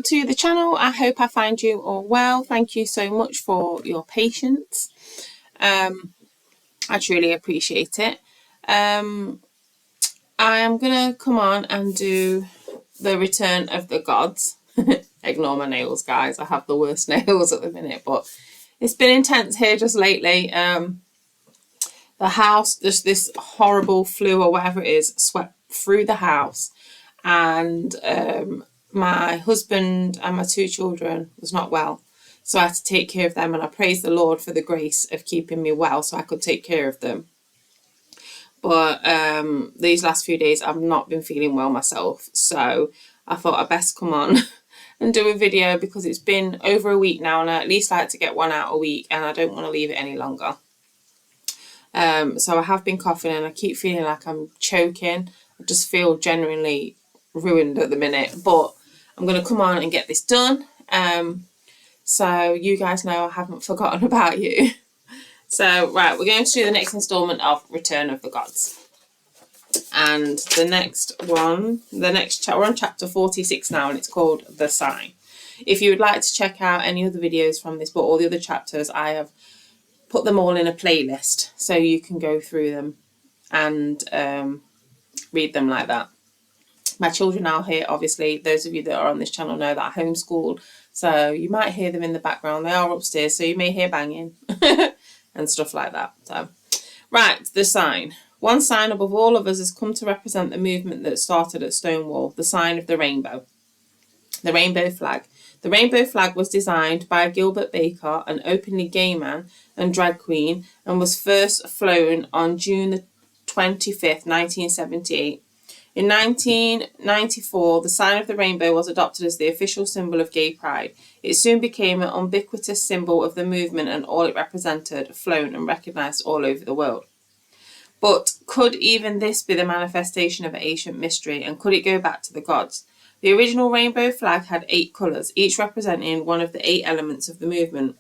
back to the channel. I hope I find you all well. Thank you so much for your patience. I truly appreciate it. I am going to come on and do the Return of the Gods. Ignore my nails, guys. I have the worst nails at the minute, but it's been intense here just lately. The house, just this horrible flu or whatever it is, swept through the house, and my husband and my 2 children was not well, so I had to take care of them, and I praise the Lord for the grace of keeping me well so I could take care of them. But these last few days I've not been feeling well myself, so I thought I'd best come on and do a video because it's been over a week now, and I at least like to get one out a week, and I don't want to leave it any longer. So I have been coughing and I keep feeling like I'm choking. I just feel genuinely ruined at the minute, but I'm going to come on and get this done. So you guys know I haven't forgotten about you. So, right, we're going to do the next instalment of Return of the Gods. And the next one, we're on chapter 46 now, and it's called The Sign. If you would like to check out any other videos from this book, all the other chapters, I have put them all in a playlist so you can go through them and read them like that. My children are here, obviously. Those of you that are on this channel know that I homeschool, so you might hear them in the background. They are upstairs, so you may hear banging and stuff like that. So, right, the sign. One sign above all others has come to represent the movement that started at Stonewall, the sign of the rainbow. The rainbow flag. The rainbow flag was designed by Gilbert Baker, an openly gay man and drag queen, and was first flown on June the 25th, 1978. In 1994, the sign of the rainbow was adopted as the official symbol of gay pride. It soon became an ubiquitous symbol of the movement and all it represented, flown and recognised all over the world. But could even this be the manifestation of an ancient mystery, and could it go back to the gods? The original rainbow flag had 8 colours, each representing one of the 8 elements of the movement.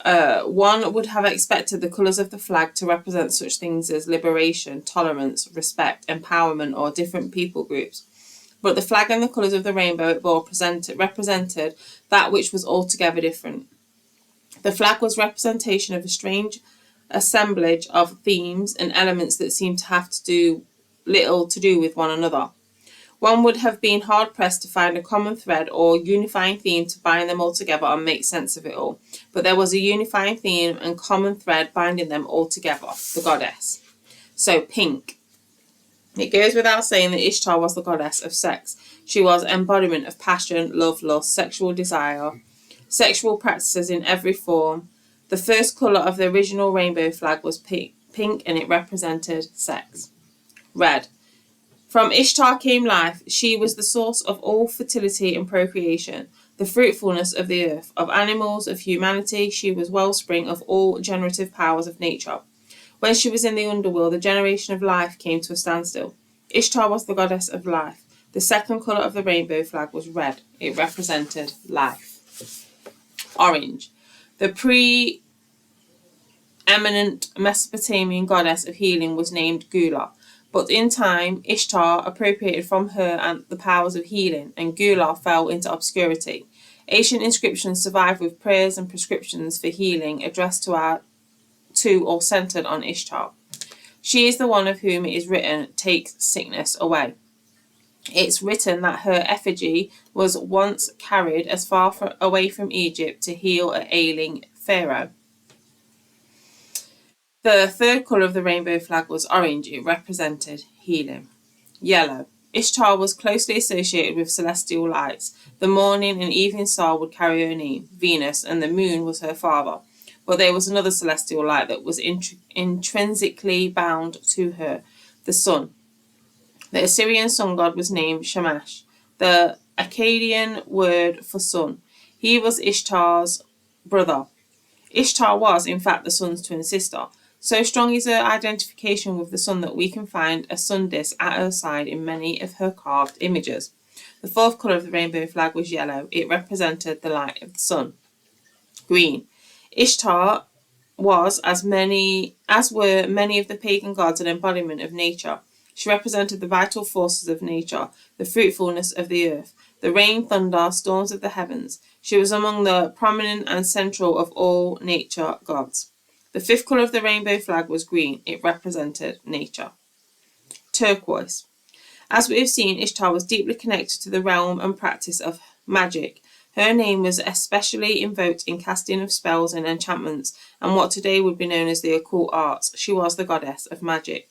One would have expected the colours of the flag to represent such things as liberation, tolerance, respect, empowerment, or different people groups. But the flag and the colours of the rainbow it bore represented that which was altogether different. The flag was representation of a strange assemblage of themes and elements that seemed to have little to do with one another. One would have been hard-pressed to find a common thread or unifying theme to bind them all together and make sense of it all. But there was a unifying theme and common thread binding them all together, the goddess. So, pink. It goes without saying that Ishtar was the goddess of sex. She was embodiment of passion, love, lust, sexual desire, sexual practices in every form. The first colour of the original rainbow flag was pink, and it represented sex. Red. From Ishtar came life. She was the source of all fertility and procreation, the fruitfulness of the earth, of animals, of humanity. She was wellspring of all generative powers of nature. When she was in the underworld, the generation of life came to a standstill. Ishtar was the goddess of life. The second colour of the rainbow flag was red. It represented life. Orange. The pre-eminent Mesopotamian goddess of healing was named Gula. But in time, Ishtar appropriated from her and the powers of healing, and Gula fell into obscurity. Ancient inscriptions survive with prayers and prescriptions for healing addressed to or centered on Ishtar. She is the one of whom it is written, "Take sickness away." It's written that her effigy was once carried as far away from Egypt to heal an ailing pharaoh. The third colour of the rainbow flag was orange. It represented healing. Yellow. Ishtar was closely associated with celestial lights. The morning and evening star would carry her name, Venus, and the moon was her father. But there was another celestial light that was intrinsically bound to her, the sun. The Assyrian sun god was named Shamash, the Akkadian word for sun. He was Ishtar's brother. Ishtar was, in fact, the sun's twin sister. So strong is her identification with the sun that we can find a sun disk at her side in many of her carved images. The fourth colour of the rainbow flag was yellow. It represented the light of the sun. Green. Ishtar was, as were many of the pagan gods, an embodiment of nature. She represented the vital forces of nature, the fruitfulness of the earth. the rain, thunder, storms of the heavens. She was among the prominent and central of all nature gods. The fifth colour of the rainbow flag was green. It represented nature. Turquoise. As we have seen, Ishtar was deeply connected to the realm and practice of magic. Her name was especially invoked in casting of spells and enchantments, and what today would be known as the occult arts. She was the goddess of magic.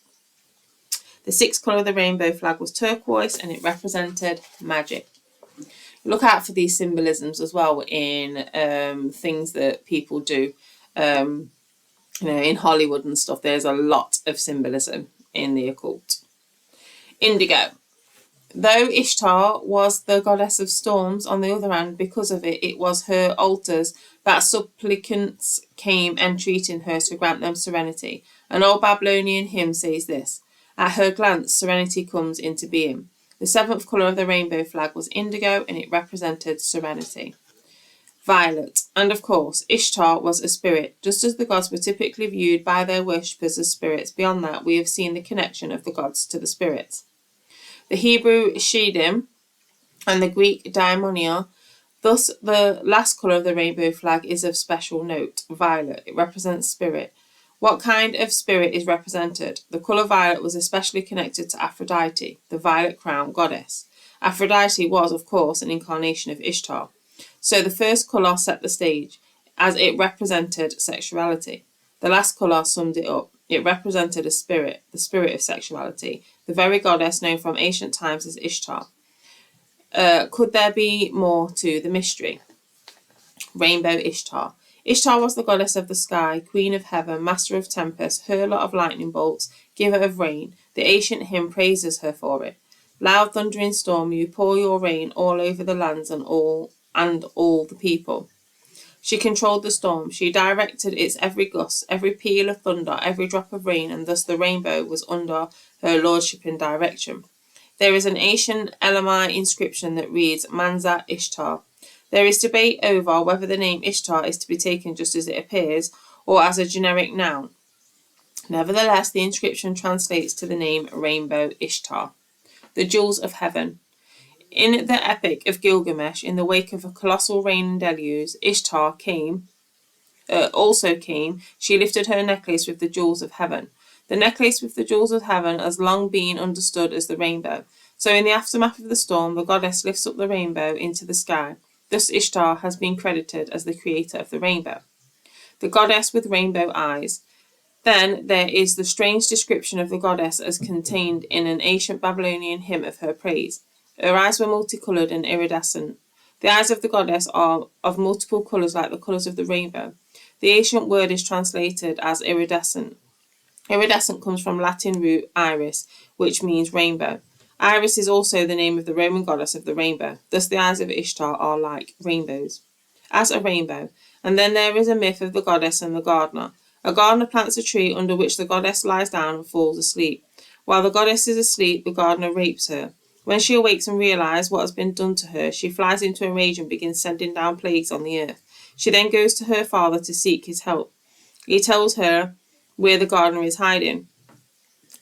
The sixth colour of the rainbow flag was turquoise, and it represented magic. Look out for these symbolisms as well in things that people do. In Hollywood and stuff, there's a lot of symbolism in the occult. Indigo. Though Ishtar was the goddess of storms, on the other hand, because of it, it was her altars that supplicants came entreating her to grant them serenity. An old Babylonian hymn says this: "At her glance, serenity comes into being." The seventh colour of the rainbow flag was indigo, and it represented serenity. Violet. And of course, Ishtar was a spirit. Just as the gods were typically viewed by their worshippers as spirits, beyond that, we have seen the connection of the gods to the spirits. The Hebrew Shedim and the Greek Daimonia. Thus, the last colour of the rainbow flag is of special note, violet. It represents spirit. What kind of spirit is represented? The colour violet was especially connected to Aphrodite, the violet crown goddess. Aphrodite was, of course, an incarnation of Ishtar. So the first colour set the stage, as it represented sexuality. The last colour summed it up. It represented a spirit, the spirit of sexuality, the very goddess known from ancient times as Ishtar. Could there be more to the mystery? Rainbow Ishtar. Ishtar was the goddess of the sky, queen of heaven, master of tempests, hurler of lightning bolts, giver of rain. The ancient hymn praises her for it. Loud thundering storm, you pour your rain all over the lands and all the people. She controlled the storm. She directed its every gust, every peal of thunder, every drop of rain, and thus the rainbow was under her lordship and direction. There is an ancient Elamite inscription that reads Manzat Ishtar. There is debate over whether the name Ishtar is to be taken just as it appears or as a generic noun. Nevertheless, the inscription translates to the name Rainbow Ishtar. The jewels of heaven. In the epic of Gilgamesh, in the wake of a colossal rain and deluge, Ishtar also came. She lifted her necklace with the jewels of heaven. The necklace with the jewels of heaven has long been understood as the rainbow. So in the aftermath of the storm, the goddess lifts up the rainbow into the sky. Thus Ishtar has been credited as the creator of the rainbow. The goddess with rainbow eyes. Then there is the strange description of the goddess as contained in an ancient Babylonian hymn of her praise. Her eyes were multicoloured and iridescent. The eyes of the goddess are of multiple colours like the colours of the rainbow. The ancient word is translated as iridescent. Iridescent comes from Latin root iris, which means rainbow. Iris is also the name of the Roman goddess of the rainbow. Thus the eyes of Ishtar are like rainbows. As a rainbow. And then there is a myth of the goddess and the gardener. A gardener plants a tree under which the goddess lies down and falls asleep. While the goddess is asleep, the gardener rapes her. When she awakes and realizes what has been done to her, she flies into a rage and begins sending down plagues on the earth. She then goes to her father to seek his help. He tells her where the gardener is hiding.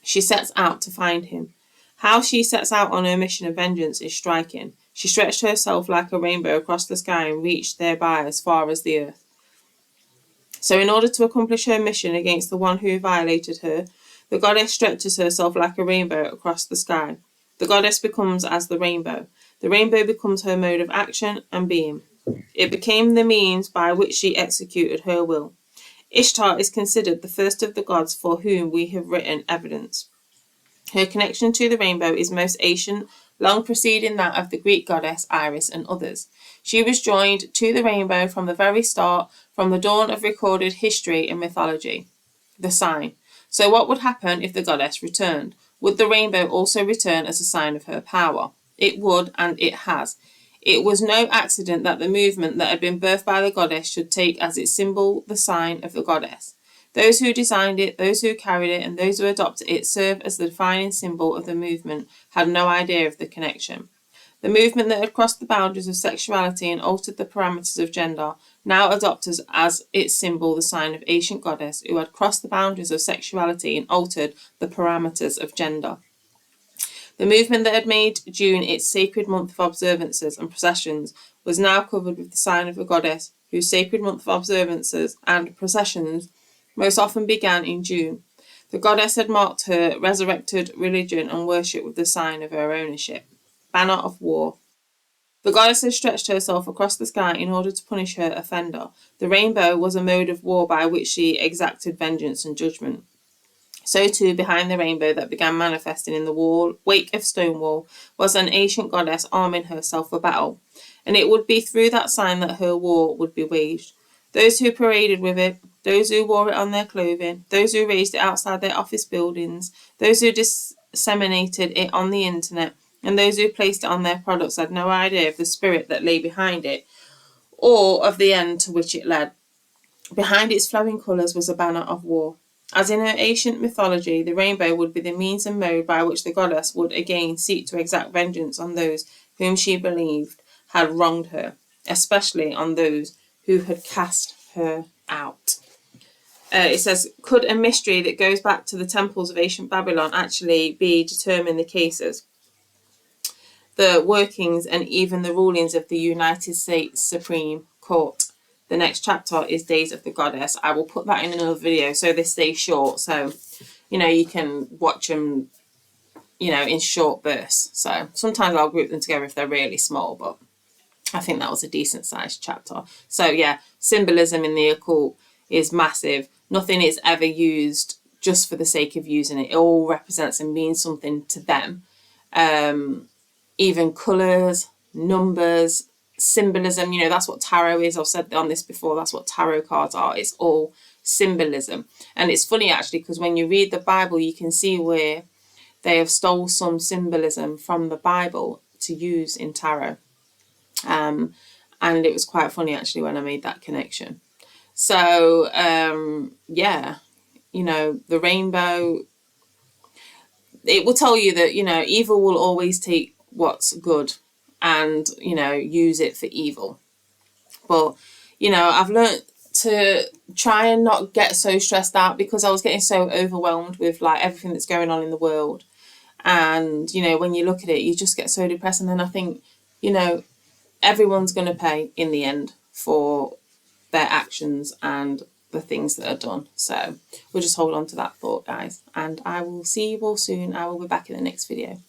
She sets out to find him. How she sets out on her mission of vengeance is striking. She stretched herself like a rainbow across the sky and reached thereby as far as the earth. So in order to accomplish her mission against the one who violated her, the goddess stretches herself like a rainbow across the sky. The goddess becomes as the rainbow. The rainbow becomes her mode of action and being. It became the means by which she executed her will. Ishtar is considered the first of the gods for whom we have written evidence. Her connection to the rainbow is most ancient, long preceding that of the Greek goddess Iris and others. She was joined to the rainbow from the very start, from the dawn of recorded history and mythology. The sign. So what would happen if the goddess returned? Would the rainbow also return as a sign of her power? It would, and it has. It was no accident that the movement that had been birthed by the goddess should take as its symbol the sign of the goddess. Those who designed it, those who carried it, and those who adopted it serve as the defining symbol of the movement had no idea of the connection. The movement that had crossed the boundaries of sexuality and altered the parameters of gender now adopts as its symbol the sign of ancient goddess who had crossed the boundaries of sexuality and altered the parameters of gender. The movement that had made June its sacred month of observances and processions was now covered with the sign of the goddess, whose sacred month of observances and processions most often began in June. The goddess had marked her resurrected religion and worship with the sign of her ownership. Banner of war. The goddess had stretched herself across the sky in order to punish her offender. The rainbow was a mode of war by which she exacted vengeance and judgment. So too, behind the rainbow that began manifesting in the wake of Stonewall was an ancient goddess arming herself for battle, and it would be through that sign that her war would be waged. Those who paraded with it, those who wore it on their clothing, those who raised it outside their office buildings, those who disseminated it on the internet, and those who placed it on their products had no idea of the spirit that lay behind it, or of the end to which it led. Behind its flowing colours was a banner of war. As in her ancient mythology, the rainbow would be the means and mode by which the goddess would again seek to exact vengeance on those whom she believed had wronged her, especially on those who had cast her out. It says, could a mystery that goes back to the temples of ancient Babylon actually be determined the cases, the workings, and even the rulings of the United States Supreme Court? The next chapter is Days of the Goddess. I will put that in another video, so this stays short, so you can watch them in short bursts. So sometimes I'll group them together if they're really small, but I think that was a decent sized chapter. So yeah, symbolism in the occult is massive. Nothing is ever used just for the sake of using it. It all represents and means something to them. Even colours, numbers, symbolism, that's what tarot is. I've said on this before, that's what tarot cards are. It's all symbolism. And it's funny actually, because when you read the Bible, you can see where they have stole some symbolism from the Bible to use in tarot. And it was quite funny actually when I made that connection. So yeah, the rainbow, it will tell you that evil will always take what's good and use it for evil. But I've learned to try and not get so stressed out, because I was getting so overwhelmed with like everything that's going on in the world. And when you look at it, you just get so depressed. And then I think everyone's going to pay in the end for their actions and the things that are done. So we'll just hold on to that thought, guys, and I will see you all soon. I will be back in the next video.